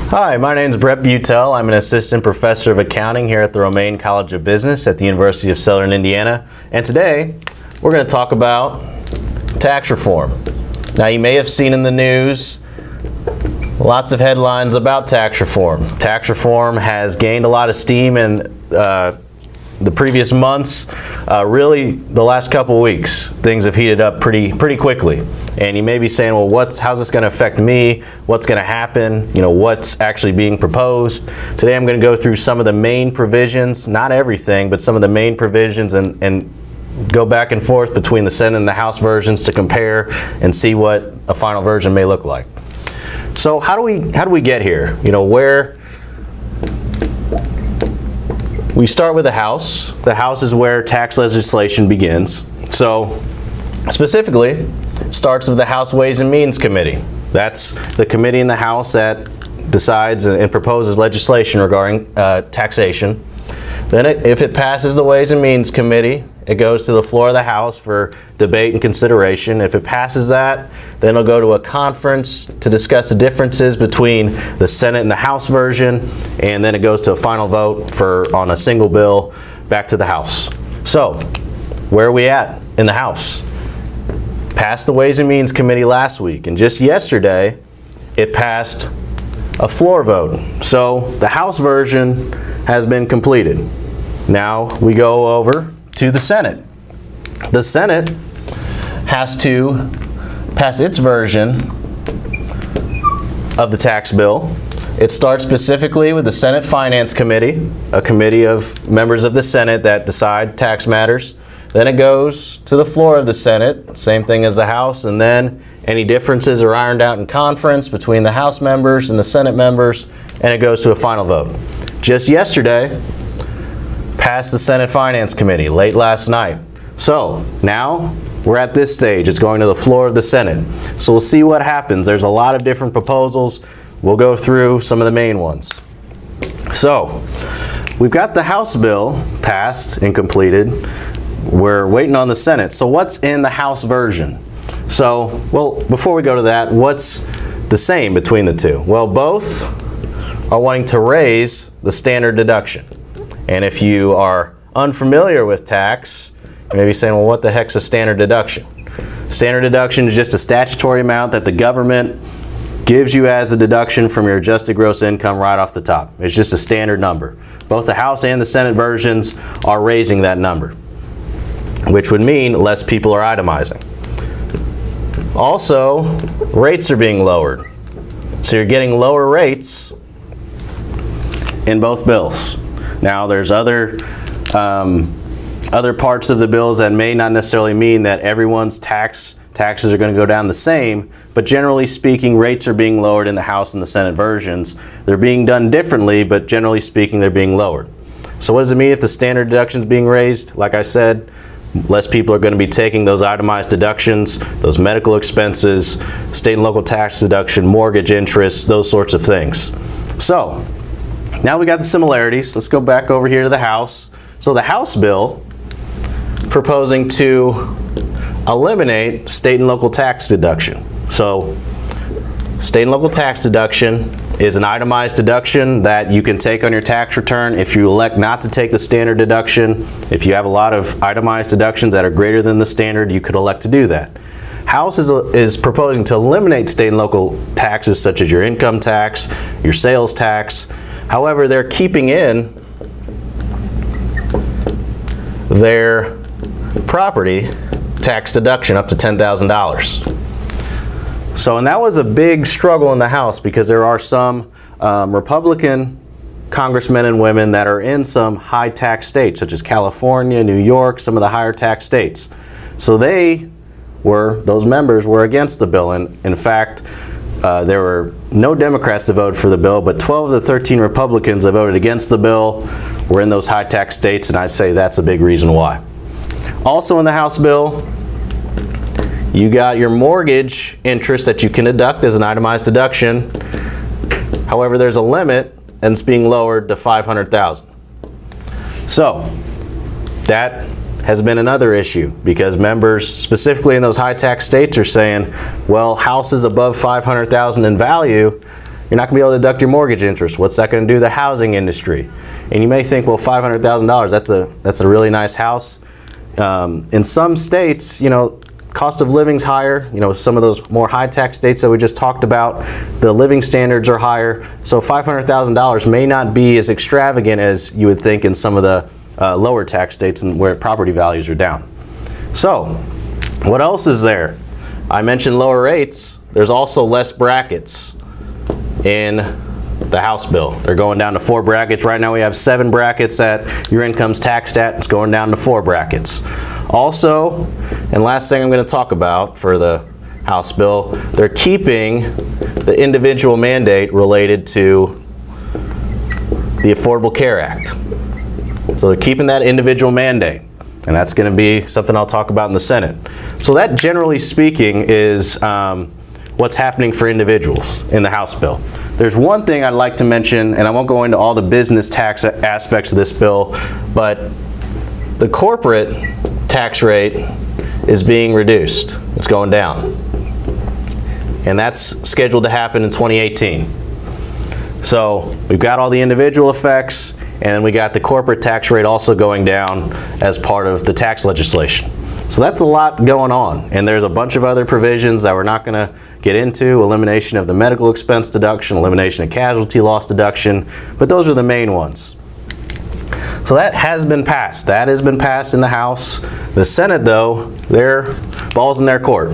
Hi, my name is Brett Bueltel. I'm an assistant professor of accounting here at the Romaine College of Business at the University of Southern Indiana. And today, we're going to talk about tax reform. Now, you may have seen in the news lots of headlines about tax reform. Tax reform has gained a lot of steam in the previous months. Really, the last couple of weeks, things have heated up pretty quickly. And you may be saying, well, how's this going to affect me? What's going to happen? You know, what's actually being proposed? Today I'm going to go through some of the main provisions, not everything, but some of the main provisions and go back and forth between the Senate and the House versions to compare and see what a final version may look like. So how do we get here? You know, we start with the House. The House is where tax legislation begins. So specifically, starts with the House Ways and Means Committee. That's the committee in the House that decides and proposes legislation regarding taxation. Then if it passes the Ways and Means Committee, it goes to the floor of the House for debate and consideration. If it passes that, then it'll go to a conference to discuss the differences between the Senate and the House version, and then it goes to a final vote on a single bill back to the House. So, where are we at in the House? Passed the Ways and Means Committee last week, and just yesterday, it passed a floor vote. So, the House version has been completed. Now, we go over to the Senate. The Senate has to pass its version of the tax bill. It starts specifically with the Senate Finance Committee, a committee of members of the Senate that decide tax matters. Then it goes to the floor of the Senate, same thing as the House, and then any differences are ironed out in conference between the House members and the Senate members, and it goes to a final vote. Just yesterday, passed the Senate Finance Committee late last night. So now we're at this stage. It's going to the floor of the Senate. So we'll see what happens. There's a lot of different proposals. We'll go through some of the main ones. So we've got the House bill passed and completed. We're waiting on the Senate. So what's in the House version? So, well, before we go to that, what's the same between the two? Well, both are wanting to raise the standard deduction. And if you are unfamiliar with tax, you may be saying, well, what the heck's a standard deduction? Standard deduction is just a statutory amount that the government gives you as a deduction from your adjusted gross income right off the top. It's just a standard number. Both the House and the Senate versions are raising that number, which would mean less people are itemizing. Also, rates are being lowered. So you're getting lower rates in both bills. Now, there's other parts of the bills that may not necessarily mean that everyone's taxes are going to go down the same, but generally speaking, rates are being lowered in the House and the Senate versions. They're being done differently, but generally speaking, they're being lowered. So what does it mean if the standard deduction is being raised? Like I said, less people are going to be taking those itemized deductions, those medical expenses, state and local tax deduction, mortgage interest, those sorts of things. So, now we got the similarities. Let's go back over here to the House. So the House bill proposing to eliminate state and local tax deduction. So state and local tax deduction is an itemized deduction that you can take on your tax return. If you elect not to take the standard deduction, if you have a lot of itemized deductions that are greater than the standard, you could elect to do that. House is proposing to eliminate state and local taxes such as your income tax, your sales tax. However, they're keeping in their property tax deduction up to $10,000. So, and that was a big struggle in the House because there are some Republican congressmen and women that are in some high tax states such as California, New York, some of the higher tax states. So those members were against the bill, and in fact, there were no Democrats that voted for the bill, but 12 of the 13 Republicans that voted against the bill were in those high tax states, and I'd say that's a big reason why. Also in the House bill, you got your mortgage interest that you can deduct as an itemized deduction. However, there's a limit, and it's being lowered to $500,000. So that has been another issue because members, specifically in those high tax states, are saying, well, houses above $500,000 in value, You're not going to be able to deduct your mortgage interest. What's that going to do to the housing industry? And you may think, well, $500,000, that's a really nice house. In some states, cost of living's higher. Some of those more high tax states that we just talked about, the living standards are higher. So $500,000 may not be as extravagant as you would think in some of the lower tax states and where property values are down. So what else is there? I mentioned lower rates. There's also less brackets in the House bill. They're going down to 4 brackets. Right now we have 7 brackets that your income's taxed at. It's going down to 4 brackets. Also, and last thing I'm going to talk about for the House bill, they're keeping the individual mandate related to the Affordable Care Act. So they're keeping that individual mandate, and that's going to be something I'll talk about in the Senate. So that, generally speaking, is what's happening for individuals in the House bill. There's one thing I'd like to mention, and I won't go into all the business tax aspects of this bill, but the corporate tax rate is being reduced. It's going down. And that's scheduled to happen in 2018. So we've got all the individual effects, and we got the corporate tax rate also going down as part of the tax legislation. So that's a lot going on, and there's a bunch of other provisions that we're not going to get into: elimination of the medical expense deduction, elimination of casualty loss deduction, but those are the main ones. So that has been passed. That has been passed in the House. The Senate, though, their ball's in their court.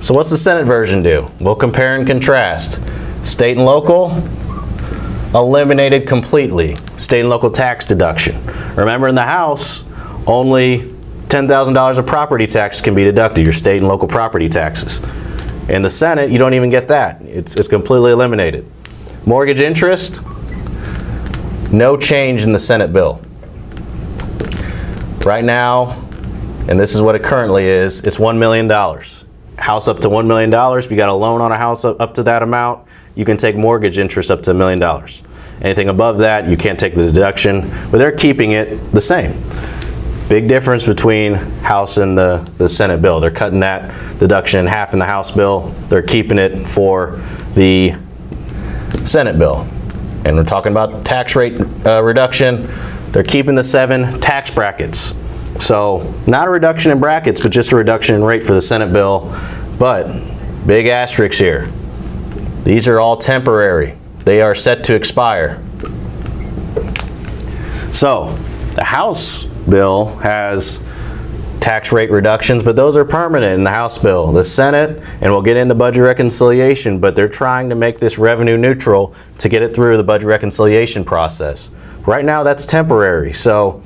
So what's the Senate version do? We'll compare and contrast. State and local, eliminated completely. State and local tax deduction. Remember, in the House, only $10,000 of property tax can be deducted, your state and local property taxes. In the Senate, you don't even get that. It's completely eliminated. Mortgage interest, no change in the Senate bill. Right now, and this is what it currently is, it's $1 million. House up to $1 million. If you got a loan on a house up to that amount, you can take mortgage interest up to $1 million. Anything above that, you can't take the deduction, but they're keeping it the same. Big difference between House and the Senate bill. They're cutting that deduction in half in the House bill. They're keeping it for the Senate bill. And we're talking about tax rate reduction. They're keeping the 7 tax brackets. So not a reduction in brackets, but just a reduction in rate for the Senate bill. But big asterisks here. These are all temporary. They are set to expire. So the House bill has tax rate reductions, but those are permanent in the House bill. The Senate, and we'll get into budget reconciliation, but they're trying to make this revenue neutral to get it through the budget reconciliation process. Right now, that's temporary, so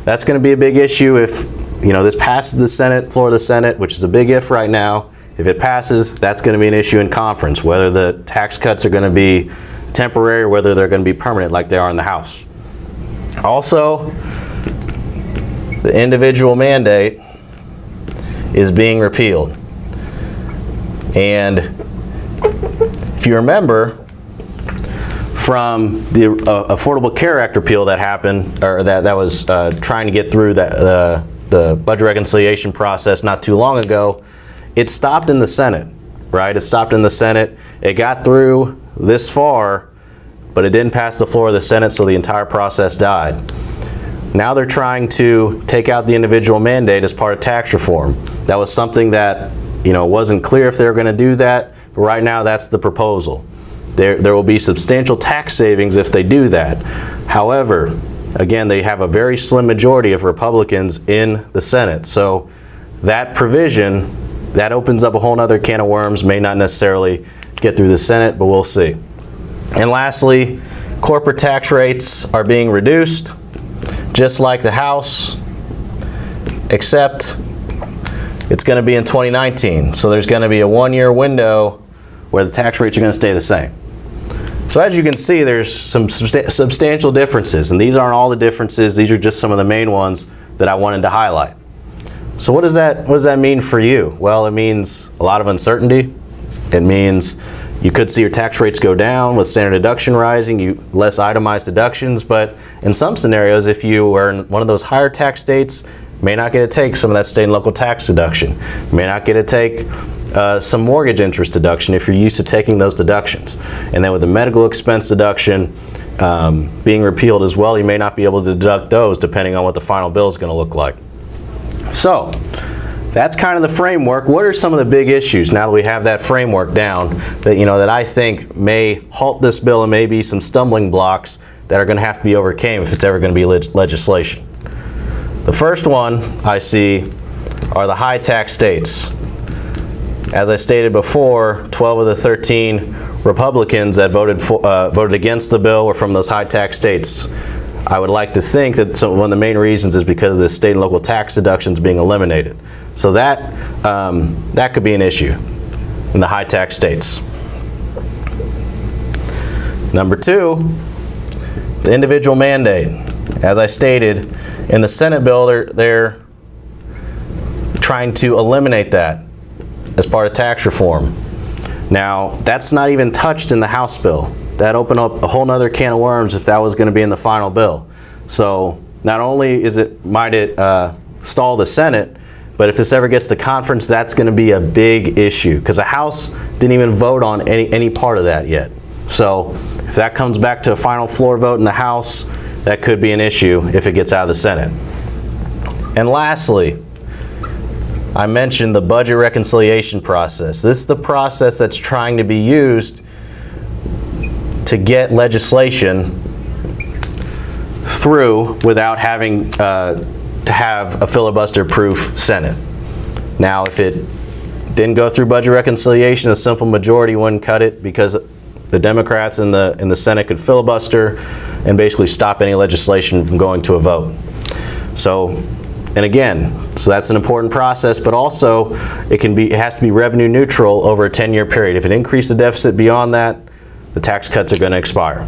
that's going to be a big issue if this passes the Senate, floor of the Senate, which is a big if right now. If it passes, that's going to be an issue in conference, whether the tax cuts are going to be temporary or whether they're going to be permanent like they are in the House. Also, the individual mandate is being repealed. And if you remember from the Affordable Care Act repeal that happened, or that was trying to get through the budget reconciliation process not too long ago, it stopped in the Senate, right? It stopped in the Senate. It got through this far, but it didn't pass the floor of the Senate, so the entire process died. Now they're trying to take out the individual mandate as part of tax reform. That was something that wasn't clear if they were going to do that, but right now that's the proposal. There will be substantial tax savings if they do that. However, again, they have a very slim majority of Republicans in the Senate, so that provision, that opens up a whole other can of worms, may not necessarily get through the Senate, but we'll see. And lastly, corporate tax rates are being reduced, just like the House, except it's going to be in 2019. So there's going to be a 1-year window where the tax rates are going to stay the same. So as you can see, there's some substantial differences, and these aren't all the differences. These are just some of the main ones that I wanted to highlight. So what does that mean for you? Well, it means a lot of uncertainty. It means you could see your tax rates go down with standard deduction rising, less itemized deductions, but in some scenarios, if you are in one of those higher tax states, you may not get to take some of that state and local tax deduction. You may not get to take some mortgage interest deduction if you're used to taking those deductions. And then with the medical expense deduction being repealed as well, you may not be able to deduct those depending on what the final bill is going to look like. So that's kind of the framework. What are some of the big issues now that we have that framework down that, that I think may halt this bill and may be some stumbling blocks that are going to have to be overcome if it's ever going to be legislation? The first one I see are the high tax states. As I stated before, 12 of the 13 Republicans that voted against the bill were from those high tax states. I would like to think that one of the main reasons is because of the state and local tax deductions being eliminated. So that could be an issue in the high tax states. Number two, the individual mandate. As I stated, in the Senate bill, they're trying to eliminate that as part of tax reform. Now, that's not even touched in the House bill. That opened up a whole nother can of worms if that was going to be in the final bill. So not only might it stall the Senate, but if this ever gets to conference, that's going to be a big issue because the House didn't even vote on any part of that yet. So if that comes back to a final floor vote in the House, that could be an issue if it gets out of the Senate. And lastly, I mentioned the budget reconciliation process. This is the process that's trying to be used to get legislation through without having to have a filibuster-proof Senate. Now, if it didn't go through budget reconciliation, a simple majority wouldn't cut it because the Democrats in the Senate could filibuster and basically stop any legislation from going to a vote. So that's an important process, but also it has to be revenue neutral over a 10-year period. If it increased the deficit beyond that, the tax cuts are going to expire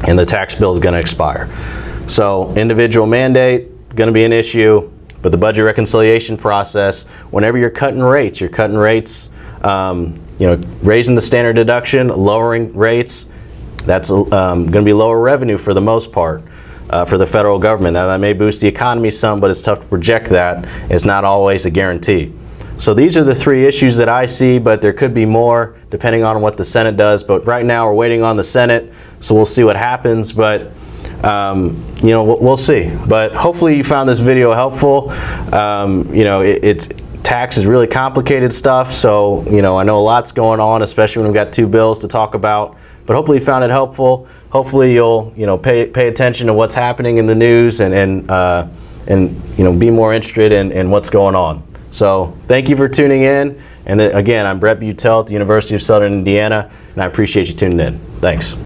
and the tax bill is going to expire. So individual mandate, going to be an issue, but the budget reconciliation process, whenever you're cutting rates, raising the standard deduction, lowering rates, that's going to be lower revenue for the most part. For the federal government. Now, that may boost the economy some, but it's tough to project that. It's not always a guarantee. So these are the three issues that I see, but there could be more depending on what the Senate does. But right now we're waiting on the Senate, so we'll see what happens. But we'll see. But hopefully you found this video helpful. Tax is really complicated stuff, so I know a lot's going on, especially when we've got two bills to talk about. But hopefully you found it helpful. Hopefully you'll pay attention to what's happening in the news and be more interested in what's going on. So thank you for tuning in. And then, again, I'm Brett Bueltel at the University of Southern Indiana, and I appreciate you tuning in. Thanks.